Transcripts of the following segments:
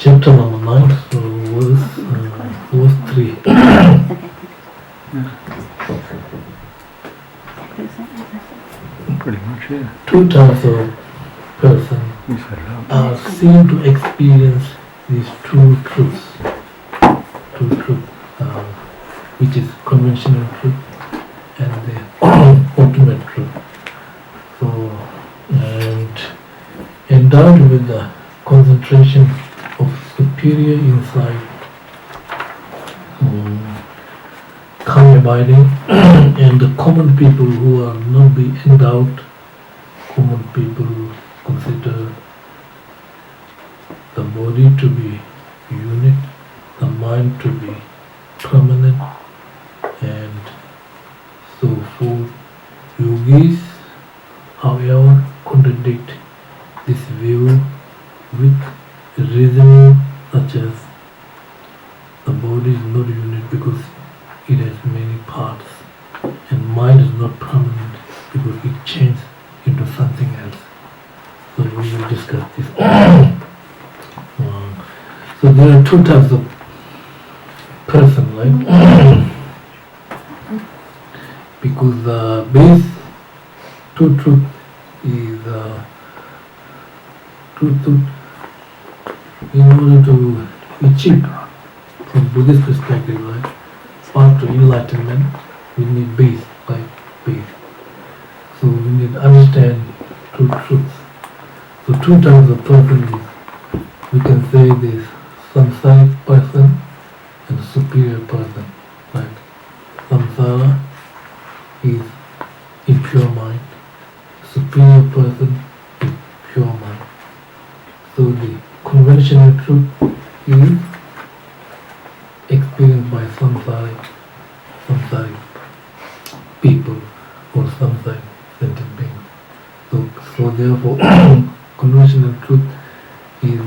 chapter number 9, so verse 3. Pretty much, yeah. Two types of person are seen to experience these two truths, which is conventional truth and the ultimate truth. So, and endowed with the concentration of superior insight, calm abiding, and the common people who are not be endowed, common people consider the body to be unit, the mind to be permanent, and so forth. Yogis, however, contradict this view with reasoning such as the body is not unit because it has many parts, and mind is not permanent because it changes into something else. So we will discuss this. So there are two types of person, right? Because the base to truth is truth. In order to achieve from Buddhist perspective, right, path to enlightenment, we need base, right? Base. So we need to understand two truths. So two types of person is, we can say this samsaric person and superior person, right? Samsara is impure mind. Superior person is pure mind. So the conventional truth is experienced by samsaric people or samsaric sentient beings. So therefore, conventional truth is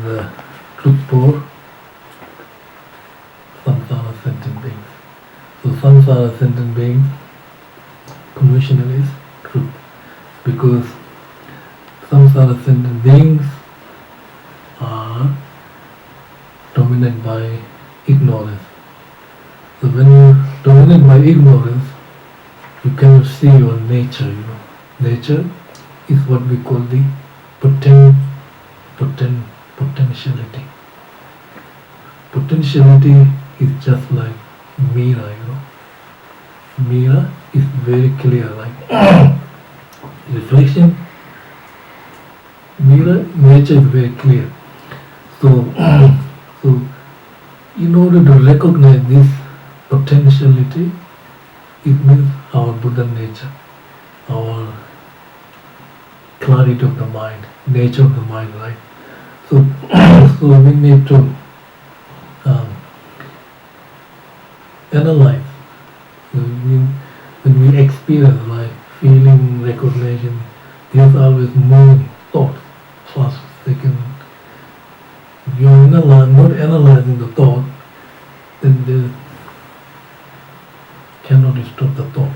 truth for samsara sentient beings. So samsara sentient beings, conventional is truth, because samsara sentient beings are dominated by ignorance. So when you dominate by ignorance, you cannot see your nature, Nature is what we call the potentiality. Potentiality is just like mirror, Mirror is very clear, like reflection. Mirror, nature is very clear. So in order to recognize this potentiality, it means our Buddha nature, our clarity of the mind, nature of the mind, right? So we need to analyze. When we experience, like feeling, recognition, there's always moving thoughts, first, second. If you're not analyzing the thought, then there cannot stop the thought.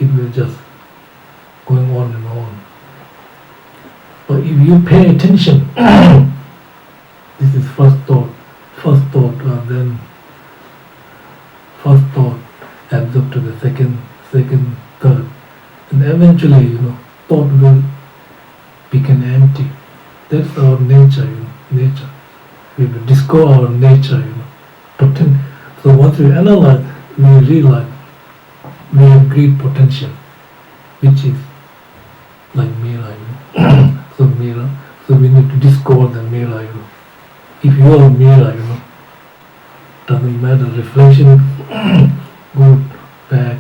It will just going on and on. But if you pay attention, this is first thought, then first thought absorbed to the second, third, and eventually, thought will become empty. That's our nature, nature. We will discover our nature, So once we analyze, we realize we have great potential, which is like mirror, So mirror. So we need to discover the mirror, If you are a mirror, doesn't matter reflection, good, bad,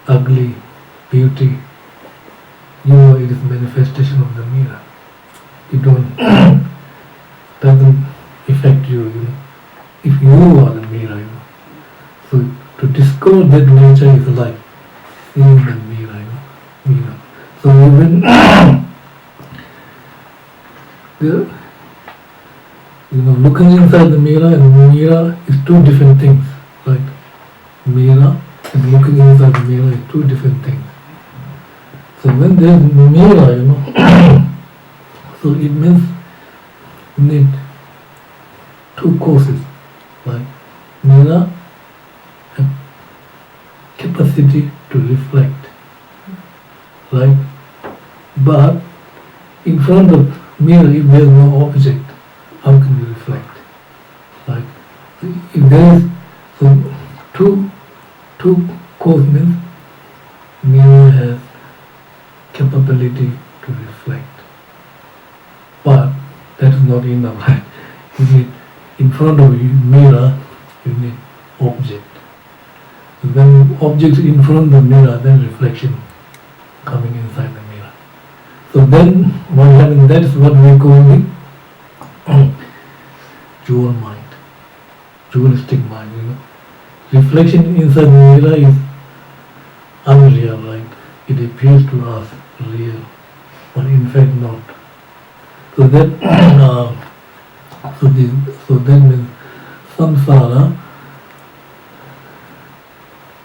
ugly, beauty. It is manifestation of the mirror. It doesn't affect you, If you are the mirror, So to discover that nature is like seeing the mirror, mirror. So even looking inside the mirror and mirror is two different things, right? Mirror and looking inside the mirror is two different things. So when there is mirror, so it means need two causes, like mirror and capacity to reflect, right? But in front of mirror, if there is no object, how can you reflect? Like if there is two cause means mirror has capability to reflect, but that is not enough. Right? You need in front of you mirror, you need object. When object is in front of the mirror, then reflection coming inside the mirror. So then what happens? That is what we call the dual mind, dualistic mind. Reflection inside the mirror is unreal, right? It appears to us real, but in fact not. So that so that means samsara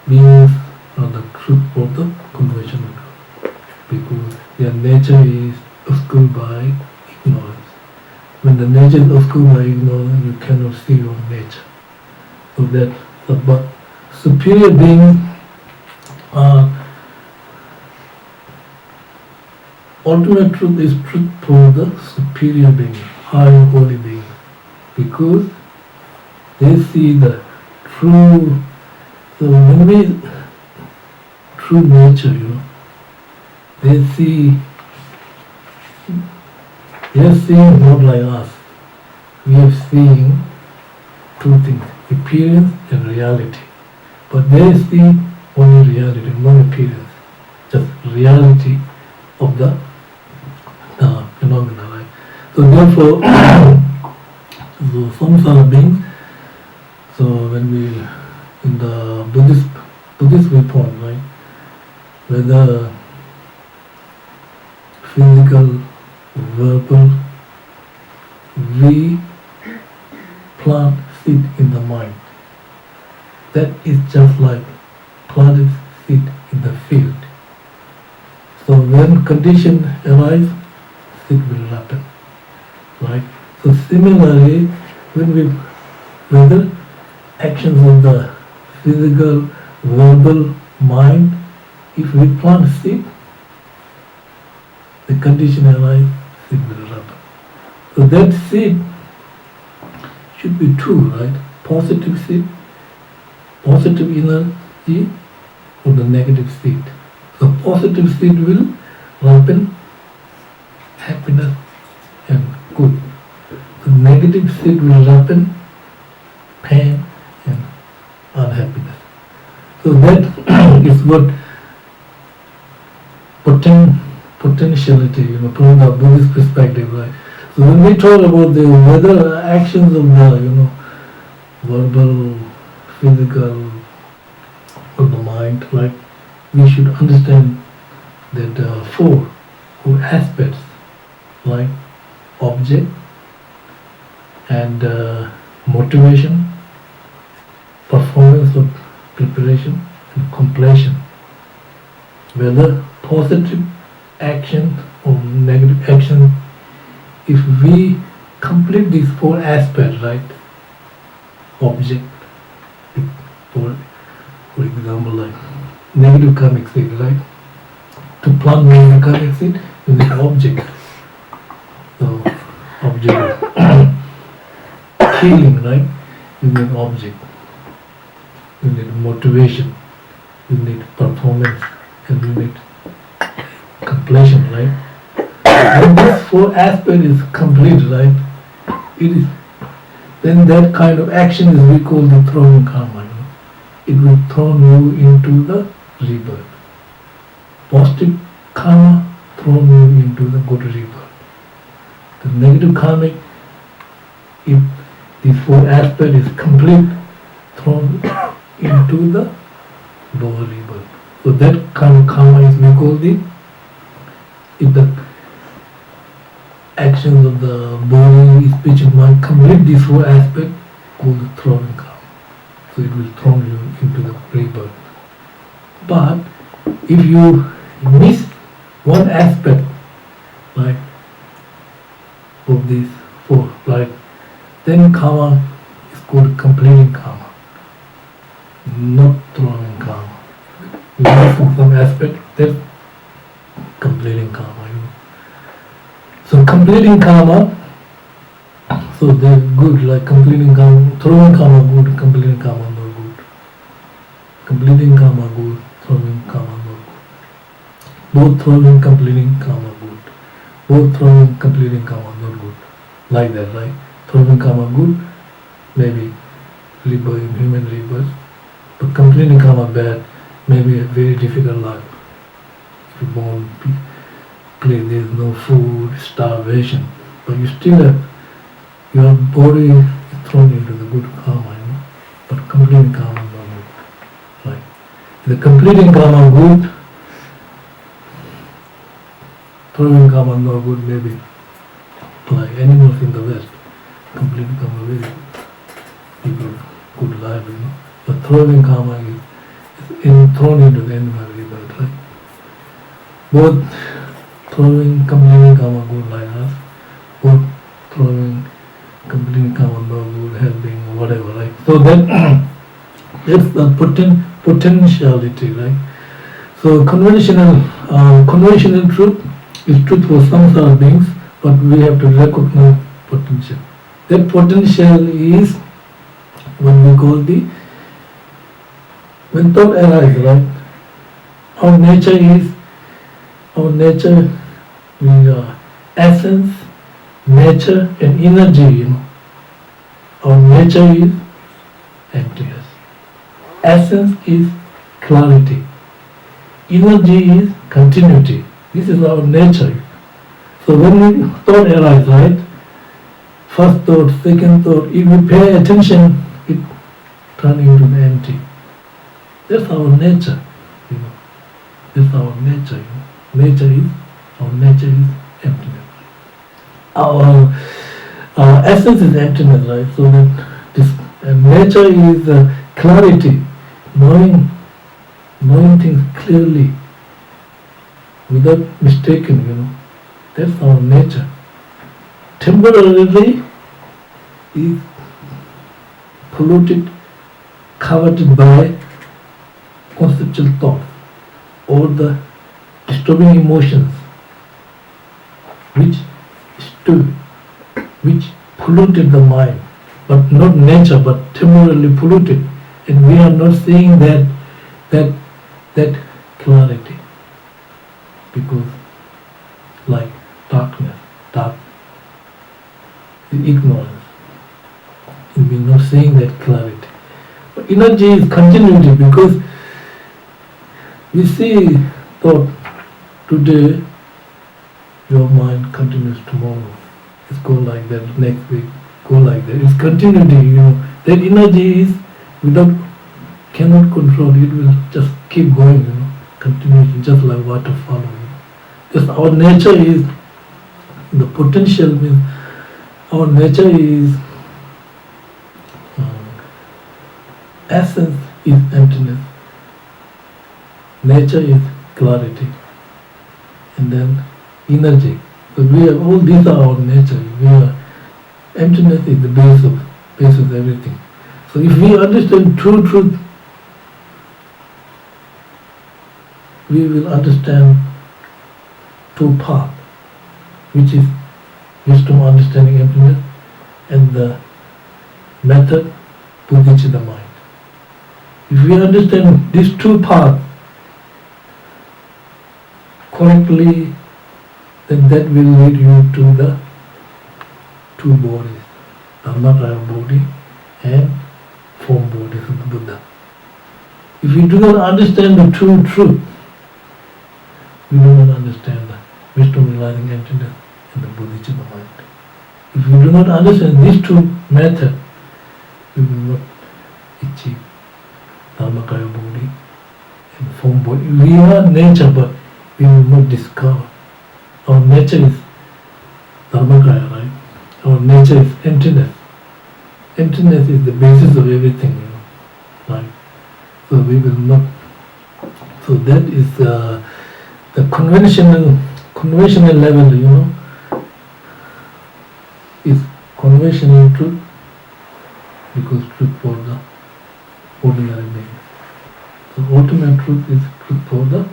means the truth of the conventional truth, because their nature is obscured by ignorance. When the nature is obscured by ignorance, you cannot see your nature. So that but superior beings are ultimate truth is truth for the superior being, high holy being, because they see the true. So when we true nature, they see not like us. We are seeing two things: appearance and reality. But they see only reality, no appearance, just reality of the phenomena. Right? So therefore, so samsara beings. So when we in the Buddhist viewpoint, right, whether physical, verbal, we plant seed in the mind. That is just like planted seed in the field. So when condition arise, seed will happen, right? So similarly, whether actions of the physical, verbal, mind, if we plant seed, the condition arise, seed will happen. So that seed should be true, right? Positive seed, positive energy, or the negative seed. So positive seed will ripen happiness and good. The negative seed will ripen pain and unhappiness. So that is what potentiality, from the Buddhist perspective, right? So when we talk about the whether actions of the, verbal, physical, or the mind, like we should understand that four aspects, like object and motivation, performance of preparation, and completion. Whether positive action or negative action, if we complete these four aspects, right? Object, for example, like negative karmic seed, right? To plant negative karmic seed, you need object. So object healing, right? You need object. You need motivation. You need performance, and you need completion, right? When this four aspect is complete, right? Then that kind of action is we call the throwing karma. It will throw you into the rebirth. Positive karma throw you into the good rebirth. The negative karmic, if these four aspects is complete, thrown into the lower rebirth. So that kind of karma is we call if the actions of the body, speech, and mind complete these four aspects, called the throwing karma. So it will throw you into the rebirth. But if you miss one aspect, like of these four, like then karma is called completing karma, not throwing karma. Losing some aspect, that's completing karma. So completing karma, so they're good, like completing karma, throwing karma good, completing karma not good. Completing karma good, throwing karma not good. Both throwing, completing karma good. Both throwing, completing karma not good. Like that, right? Throwing karma good, maybe rebirth in human rebirth. But completing karma bad, maybe a very difficult life. If you born place, there's no food, starvation. But you still have, your body is thrown into the good karma, But completing karma not good. Right? The completing karma good, throwing karma not good, maybe like animals in the West. Completing karma very good. People good life, But throwing karma is thrown into the animal rebirth, right? Both throwing, completing karma good like us, both throwing, completing karma not good, helping, whatever, right? So that's the potentiality, right? So conventional truth is truth for some sort of beings, but we have to recognize potential. That potential is what we call when thought arises, right? Our nature, we are essence, nature and energy, Our nature is emptiness. Essence is clarity. Energy is continuity. This is our nature. So when thought arises, right? First thought, second thought, if we pay attention, it turns into the empty. That's our nature, That's our nature. Our nature is emptiness. Our essence is emptiness, right? So that this nature is clarity, knowing things clearly, without mistaking, That's our nature. Temporarily is polluted, covered by conceptual thought or the disturbing emotions which polluted the mind, but not nature, but temporarily polluted, and we are not seeing that clarity, because like darkness, ignorance, and we are not seeing that clarity. But energy is continuity, because we see thought today, your mind continues tomorrow. It's go like that, next week, go like that. It's continuity, That energy is cannot control, it will just keep going, continuity, just like waterfall. Because our nature is, the potential means, our nature is, essence is emptiness. Nature is clarity, and then energy. So all these are our nature. Emptiness is the base of everything. So if we understand true truth, we will understand two paths, which is wisdom understanding emptiness, and the method Bodhisattva mind. If we understand these two paths correctly, then that will lead you to the two bodies, Dharmakaya body and form bodies of the Buddha. If we do not understand the true truth, we do not understand the wisdom realizing emptiness and the Bodhisattva mind. If we do not understand these two methods, we will not achieve Dharmakaya body and form body. We are nature, but we will not discover. Our nature is Dharmakaya, right? Our nature is emptiness. Emptiness is the basis of everything, right? So we will not. So that is the conventional level, is conventional truth because truth for the ordinary beings. So ultimate truth is truth for the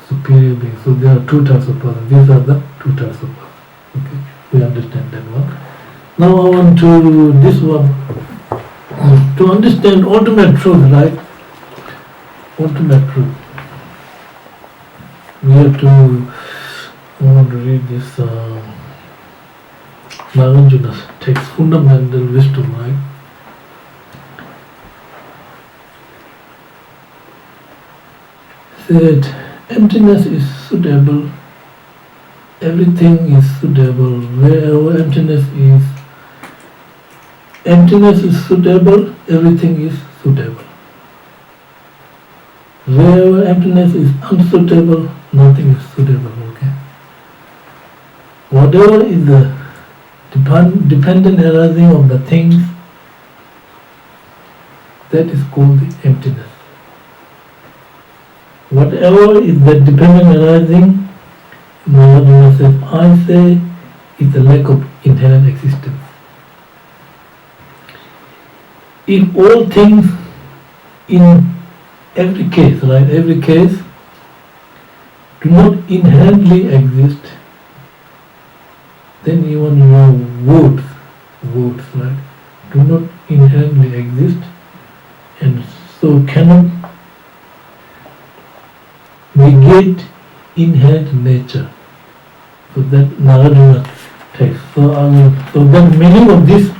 superior beings. So there are two types of persons. These are the two types of persons. Okay, we understand that one. Now I want to this one to understand ultimate truth, right? Ultimate truth. We have to. I want to read this Nagarjuna's text, fundamental wisdom, right? Said emptiness is suitable. Everything is suitable. Wherever emptiness is suitable, everything is suitable. Wherever emptiness is unsuitable, nothing is suitable, okay? Whatever is the dependent arising of the things, that is called the emptiness. Whatever is the dependent arising, Nagarjuna says, I say, is the lack of inherent existence. If all things in every case, right, every case do not inherently exist, then even your words, right, do not inherently exist and so cannot negate inherent nature. So that Nagarjuna text. So the meaning of these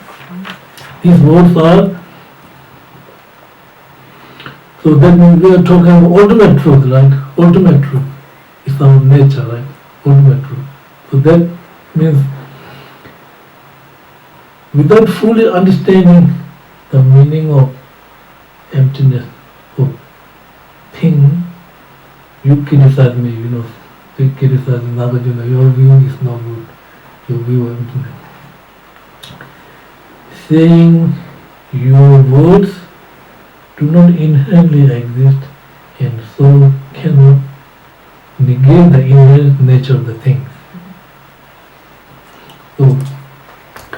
words are, so that means we are talking about ultimate truth, right? Ultimate truth is our nature, right? Ultimate truth. So that means without fully understanding the meaning of emptiness of thing, you criticize me, you criticize Nagarjuna, your view is not good, your view of emptiness. Saying your words do not inherently exist and so cannot negate the inherent nature of the things. So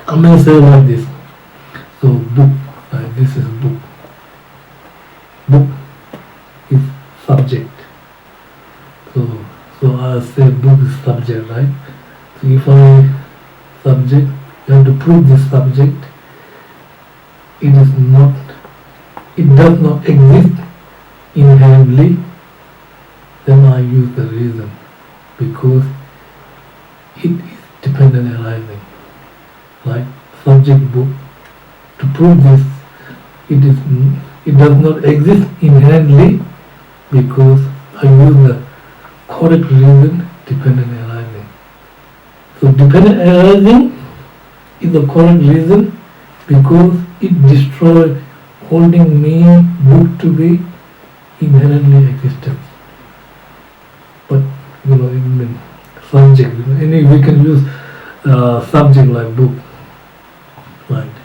I'm going to say like this. So book, this is book. Book is subject. So I say book is subject, right? So if I subject, you have to prove this subject. It does not exist inherently, then I use the reason because it is dependent arising. Like subject book, to prove this, it does not exist inherently because I use the correct reason, dependent arising. So dependent arising is the correct reason because it destroys holding me book to be inherently existent. But it means subject. We can use subject like book, right?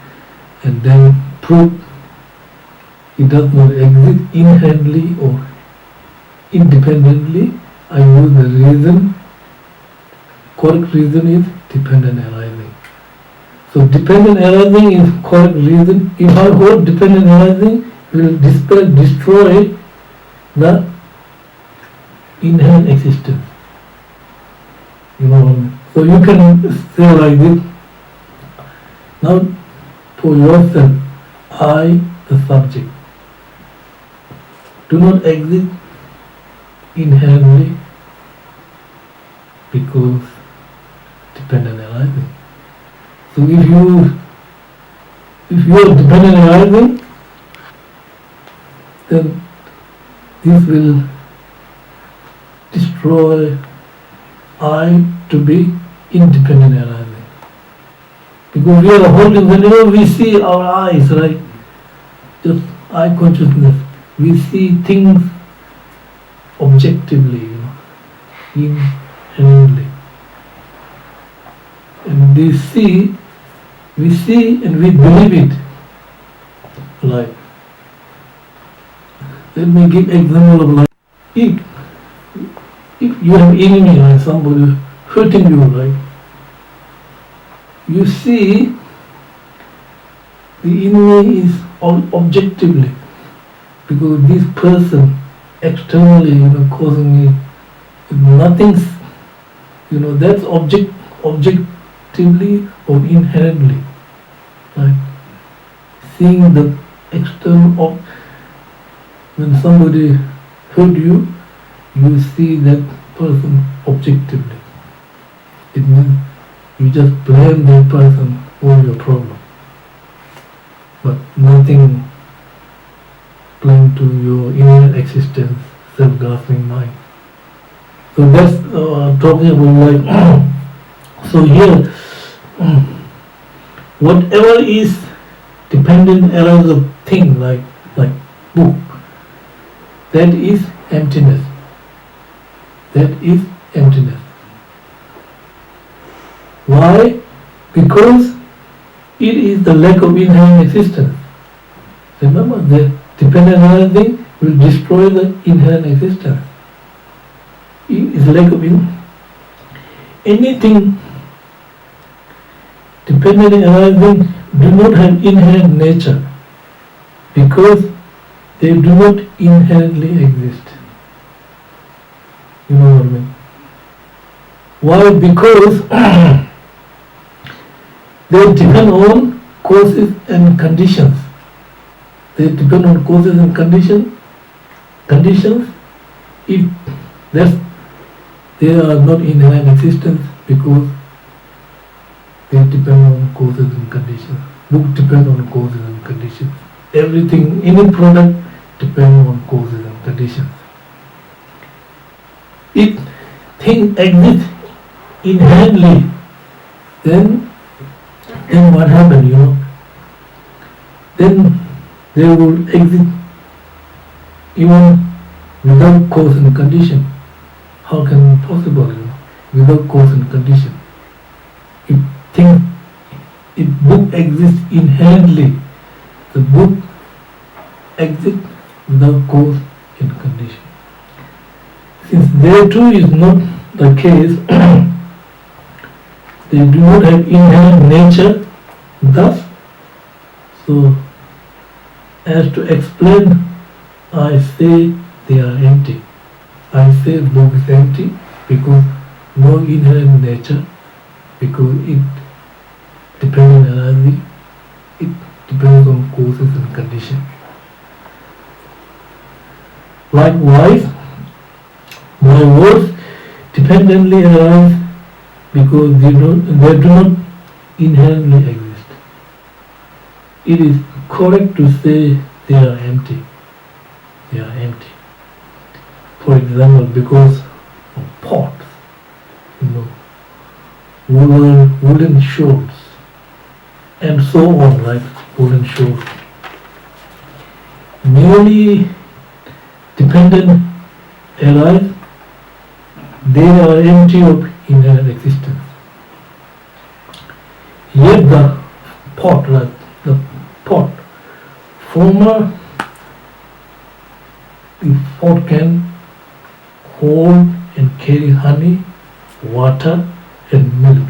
And then prove it does not exist inherently or independently. I use the reason. Correct reason is dependent arising. So dependent arising is correct reason. If I hold dependent arising, will destroy the inherent existence. So you can say like this. Now for yourself, I, the subject, do not exist inherently because dependent arising. So if you are dependent arising, then this will destroy I to be independent arising. Because we are holding, whenever we see our eyes, right, just eye consciousness, we see things objectively, inherently. And we see and we believe it. Like, let me give example of like, if you have enemy, like somebody hurting you, right? You see the enemy is objectively, because this person externally, causing me nothing's, that's objectively or inherently, right? Seeing the external, when somebody hurt you, you see that person objectively. It means you just blame that person for your problem, but nothing blame to your inner existence, self-grasping mind. So that's talking about like, so here, whatever is dependent around the thing, like book, that is emptiness. That is emptiness. Why? Because it is the lack of inherent existence. Remember, the dependent on anything will destroy the inherent existence. It is lack of anything dependent on anything do not have inherent nature, because they do not inherently exist. You know what I mean? Why? Because they depend on causes and conditions. They depend on causes and conditions. If they are not inherent existence, because they depend on causes and conditions. Book depend on causes and conditions. Everything, any product depends on causes and conditions. If things exist inherently, then what happens, then they will exist even without cause and condition. How can it be possible, without cause and condition? If book exists inherently, the book exists without cause and condition. Since there too is not the case, they do not have inherent nature, thus, so as to explain, I say they are empty. I say book is empty because no inherent nature, because it depends on energy, it depends on causes and conditions. Likewise, my words dependently arise because they do not inherently exist. It is correct to say they are empty. They are empty. For example, because of pots, wooden shawls, and so on, like wooden shawls. Merely dependent arise, they are empty of inherent existence. Yet the pot, former, the pot can hold and carry honey, water, and milk.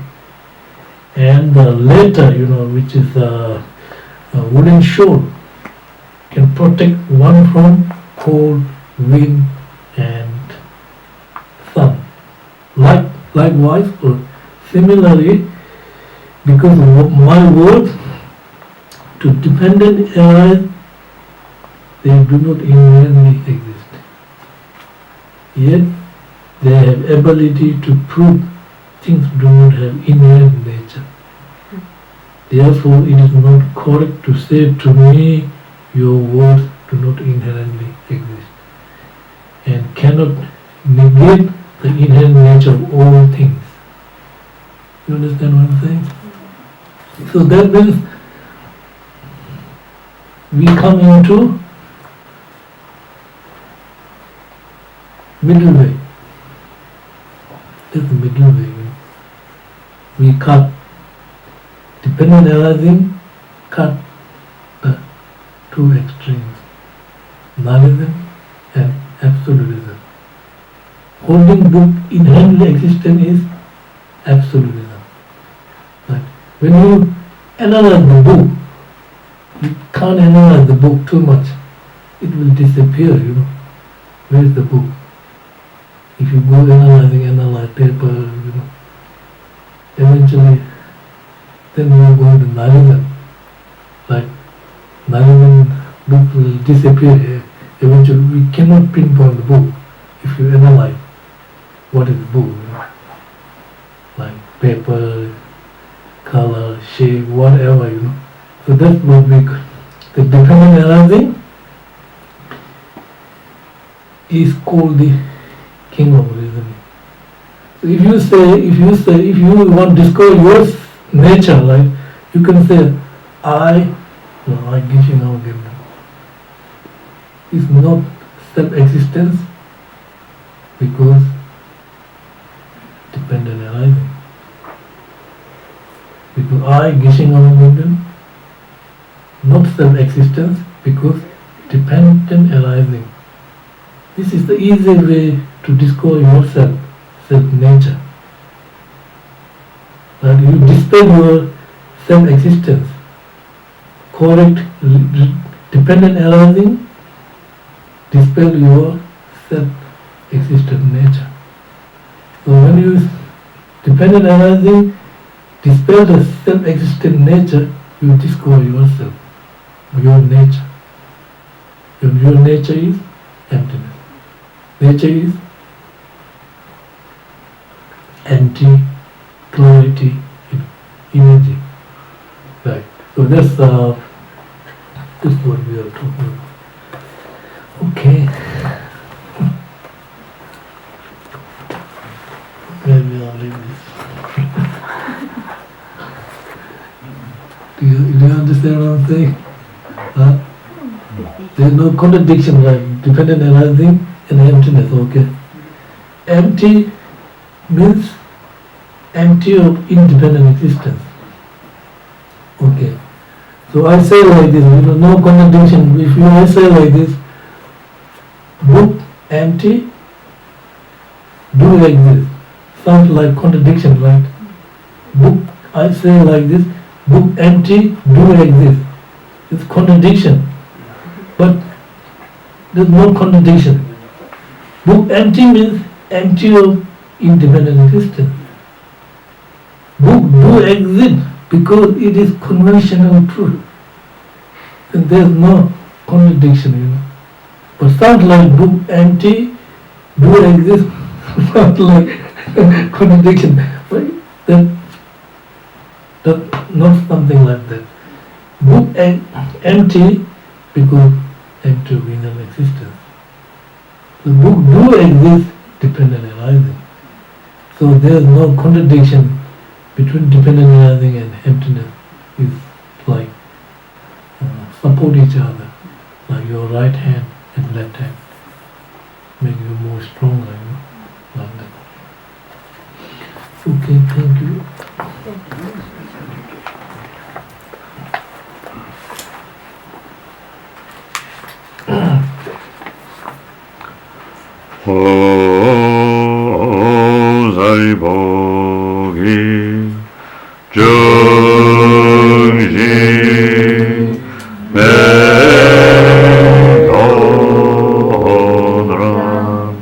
And the latter, which is a wooden shawl, can protect one from cold, wind, and sun. Likewise, or similarly, because of my words, to dependent arise, they do not inherently exist. Yet, they have ability to prove things do not have inherent nature. Therefore, it is not correct to say to me, your words do not inherently exist, and cannot negate the inherent nature of all things. You understand what I'm saying? So that means we come into middle way. That's the middle way. We cut dependent arising, cut the two extremes, nihilism and absolutism. Holding book inherently existent is absolutism. But when you analyze the book, You can't analyze the book too much. It will disappear, Where is the book? If you go analyze paper, eventually, then you are going to Narayan. Like, Narayan book will disappear. Eventually, we cannot pinpoint the book if you analyze what is the book, Like paper, color, shape, whatever, So that's what we call the dependent analyzing is called the king of reasoning. So if you want to discover your nature, right, you can say I Geshe Ngawang Gedun is not self-existence because dependent arising. Because I, Geshe Ngawang Gedun, not self-existence because dependent arising. This is the easy way to discover yourself, self-nature. That you dispel your self-existence, correct dependent arising, dispel your self-existent nature. So when you dependent arising, dispel the self-existent nature, you discover yourself, your nature. Your nature is emptiness. Nature is empty, clarity, energy. Right. So that's what we are talking about. Okay. Maybe I'll leave this. Do you understand what I'm saying? Huh? There's no contradiction, right? Dependent arising and emptiness, okay? Empty means empty of independent existence. Okay. So I say like this, no contradiction. If I say like this, book empty, do exist. Sounds like contradiction, right? Book, I say like this, book empty, do exist. It's contradiction. But there's no contradiction. Book empty means empty of independent existence. Book do exist because it is conventional truth. And there's no contradiction, But sounds like book empty, do exist, sounds like contradiction. But that's not something like that. Book empty because empty of inner existence. The book do exist dependent arising. So there is no contradiction between dependent arising and emptiness. It's like support each other, like your right hand and left hand, make you more stronger, like that. Okay, thank you. 오살보기 정신 매도라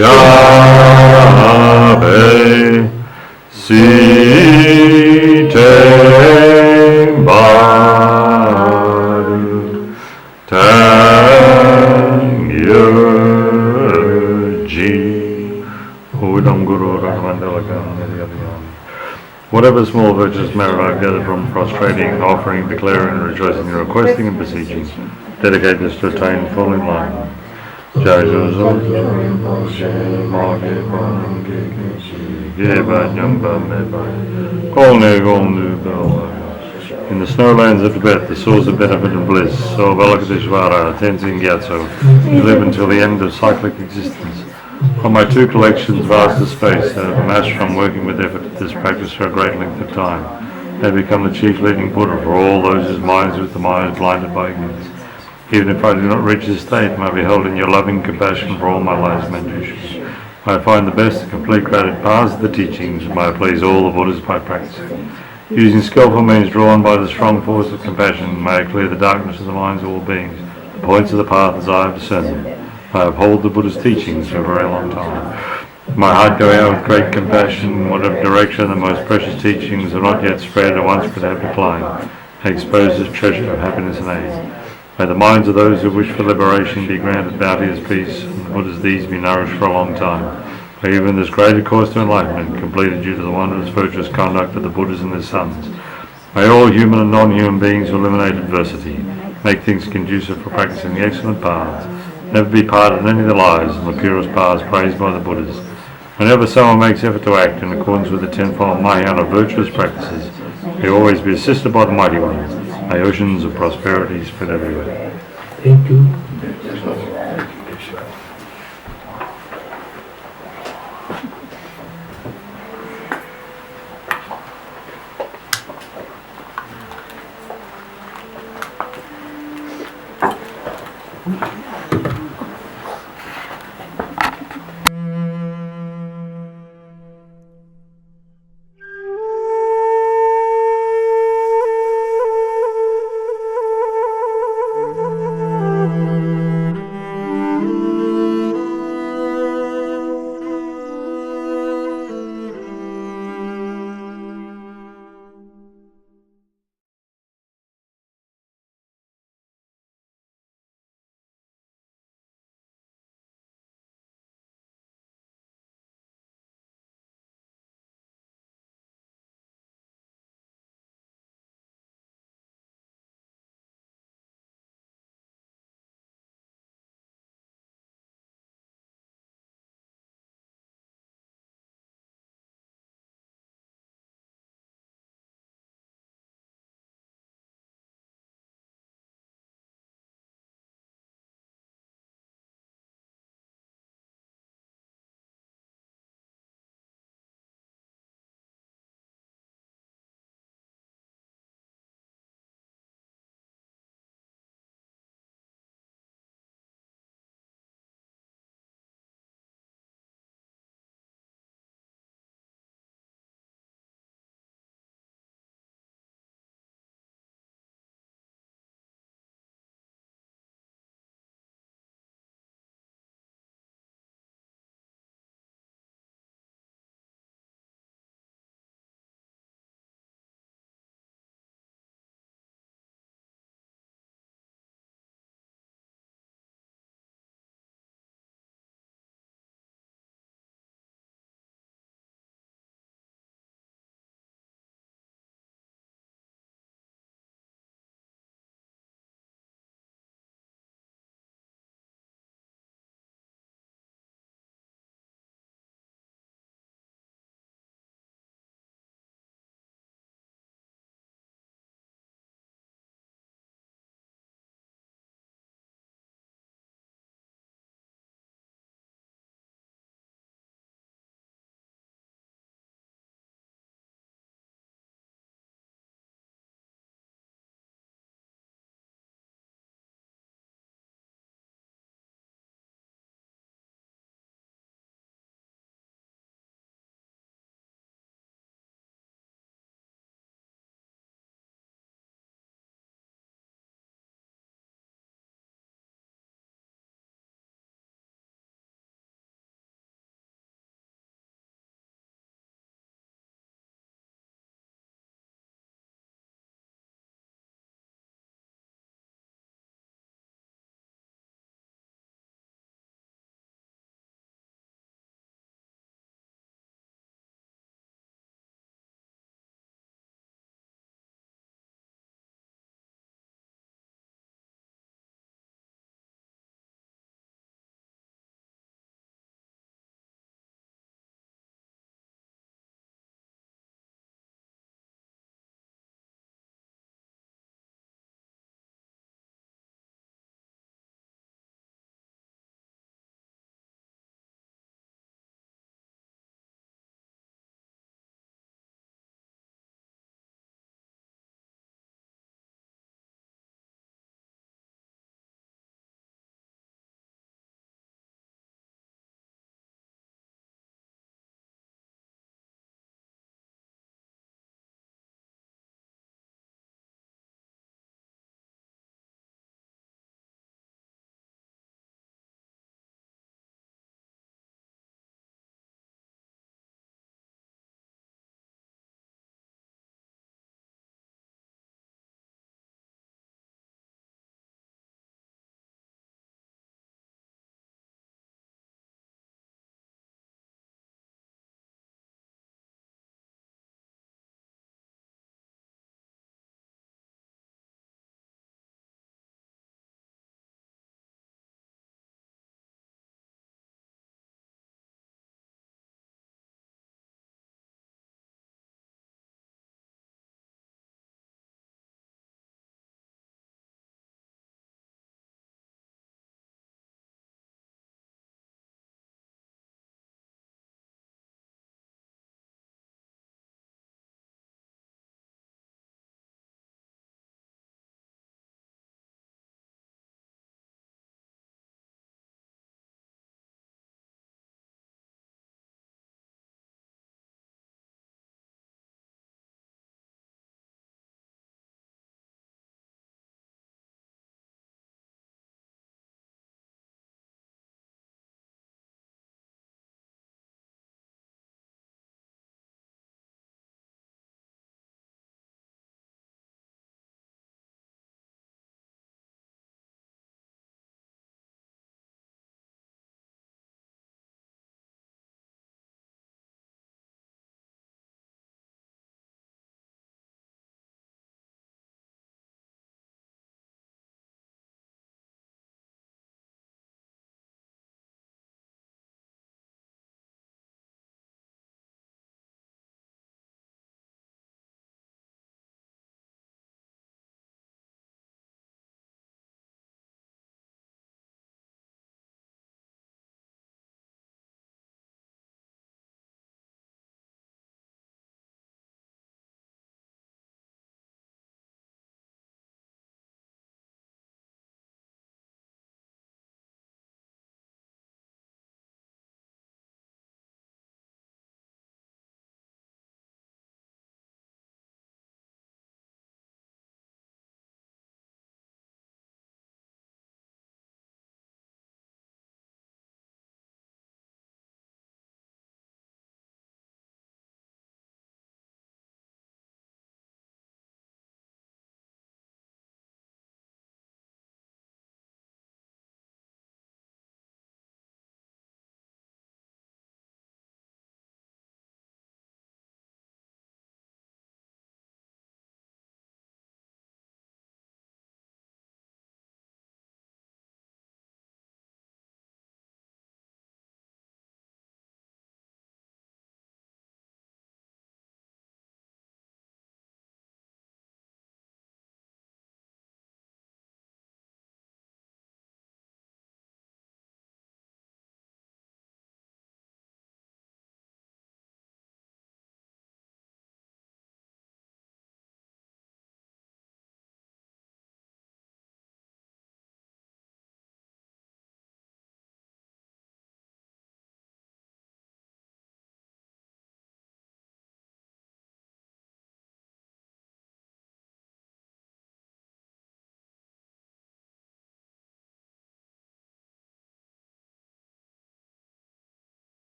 Jabe Si Te Baru Tang Ji Udam Guru Rahamandalakam. Whatever small virtuous merit I've gathered from prostrating, offering, declaring, rejoicing, requesting, and beseeching, dedicate this to attain full enlightenment. In the snowlands of Tibet, the source of benefit and bliss, so Avalokiteshvara, Tenzin Gyatso, who live until the end of cyclic existence. From my two collections, vast as space, that have amassed from working with effort at this practice for a great length of time, they become the chief leading Buddha for all those whose minds with the mind blinded by ignorance. Even if I do not reach this state, may I behold in your loving compassion for all my life's mendations. May I find the best and complete graded paths of the teachings, and may I please all the Buddhas by practicing. Using skillful means drawn by the strong force of compassion, may I clear the darkness of the minds of all beings, the points of the path as I have discerned them. I uphold the Buddha's teachings for a very long time. My heart go out with great compassion in whatever direction the most precious teachings are not yet spread or once could have declined. I expose this treasure of happiness and aid. May the minds of those who wish for liberation be granted bounteous peace, and the Buddha's deeds be nourished for a long time. May even this greater course to enlightenment, completed due to the wondrous virtuous conduct of the Buddhas and their sons. May all human and non-human beings who eliminate adversity, make things conducive for practicing the excellent paths, never be parted in any of the lives and the purest paths praised by the Buddhas. Whenever someone makes effort to act in accordance with the tenfold Mahayana of virtuous practices, they always be assisted by the Mighty Ones. May oceans of prosperity spread everywhere. Thank you.